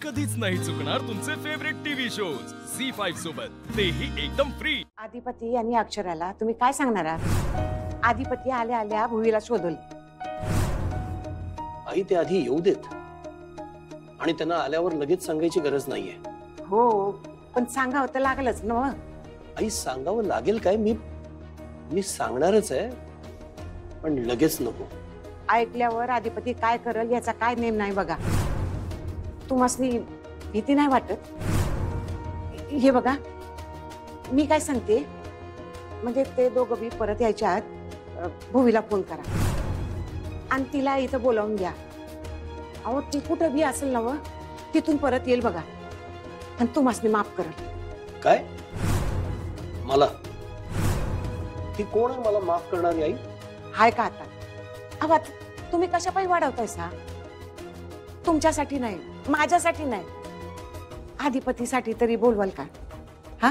कधीच नाही चुकणार तुमचे फेवरेट टीव्ही शोज झी5 सोबत, तेही एकदम फ्री। आदिपती आणि अक्षराला तुम्ही काय सांगणार आहात? आदिपती आल्या आल्या भुवीला शोधल। आई ते आधी येऊ देत आणि त्यांना आल्यावर लगेच सांगायची गरज नाहीये। हो, पण सांगावं तर लागलच ना। आई सांगावं लागेल काय? मी सांगणारच आहे, पण लगेच नको। ऐकल्यावर आदिपती काय करल याचा काय नेम नाही बघा। तुम्हासनी भीती नाही वाटत? हे बघा, मी काय सांगते, म्हणजे ते दोघं बी परत यायच्या आत भुवीला फोन करा आणि तिला इथं बोलावून घ्या। अहो ती कुठं बी असेल ना, तिथून परत येईल बघा आणि तुम्हासनी माफ करल। काय? मला? ती कोण आहे मला माफ करणारी? आई हाय का आता? अहो तुम्ही कशा पायी वाढवतायसा? तुमच्यासाठी नाही, माझ्यासाठी नाही, आदिपतीसाठी तरी बोलवाल का? हा,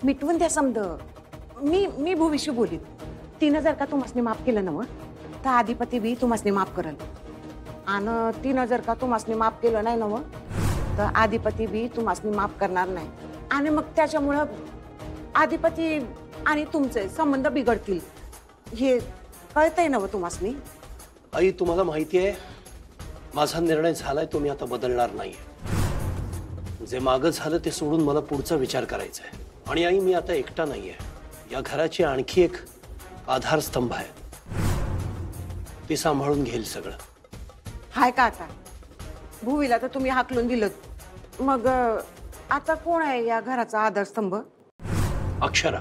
मिटवून द्या समज। मी भुवीशी बोलीन। तिनं जर का तुम्हासनी माफ केलं ना, तर आदिपती बी तुम्हासनी माफ करल। आणि तिनं जर का तुम्हासनी माफ केलं नाही ना, तर आदिपती बी तुम्हासनी माफ करणार नाही। आणि मग त्याच्यामुळं आदिपती आणि तुमचे संबंध बिघडतील, हे कळतंय ना तुम्हासनी? आई तुम्हाला माहिती आहे, माझा निर्णय झालाय, तो मी आता बदलणार नाहीये। जे मागं झालं ते सोडून मला पुढचा विचार करायचा आहे। आणि आई मी आता एकटा नाहीये, या घराची आणखी एक आधारस्तंभ आहे, ती सांभाळून घेईल सगळं। हाय का आता? भुवीला तर तुम्ही हाकलून दिलं, मग आता कोण आहे या घराचा आधारस्तंभ? अक्षरा।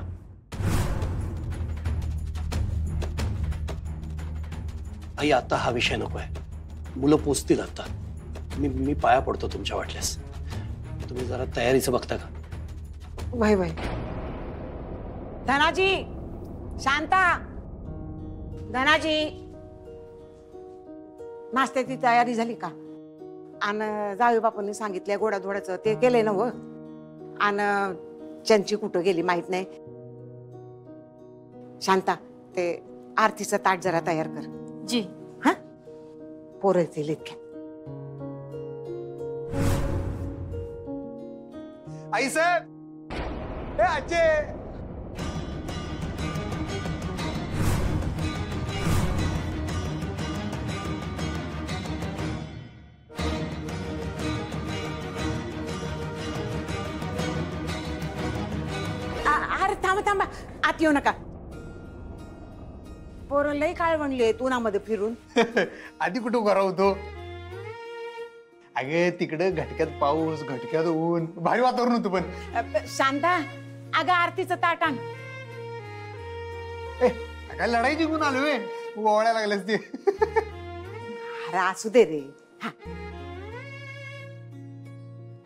आई आता हा विषय नको आहे, मुलं पोचतील आता। मी पाया पडतो तुमच्या वाटल्यास, तुम्ही जरा तयारीचं बघता का? वय वय, धनाजी, शांता, धनाजी, नाश्त्याची तयारी झाली का? आणि जाऊ बापूंनी सांगितलंय गोडाधोडाचं ते केलंय ना? व आणि चंची कुठं गेली माहित नाही। शांता, ते आरतीचं ताट जरा तयार कर। जी। हा, पोरं येतील इतक्या। आई साहेब, ए आजे, अरे थांबा थांबा, आत येऊ नका। पोरं लई काळवणले उन्हामध्ये फिरून। आधी कुठं करा होतो? अगे तिकडे घटक्यात पाऊस, घटक्यात ऊन, भारी वातावरण होतं। पण शांता, अगं आरतीचं ताट आण। ए काय लढाई जिंकून आलोय, ओवाळ्या लागल्यास ते। अरे असू दे रे। हा,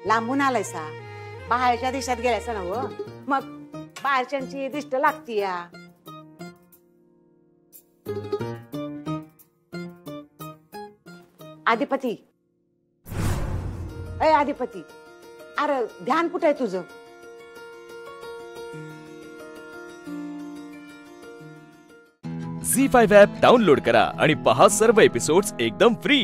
लांबून आलायसा, बाहेरच्या देशात गेलायसा ना, व मग बाहेरच्यांची दिष्ट लागती या। आदिपती, अय आदिपती, अरे ध्यान कुठं आहे तुझं? झी5 ॲप डाउनलोड करा आणि पहा सर्व एपिसोड्स एकदम फ्री।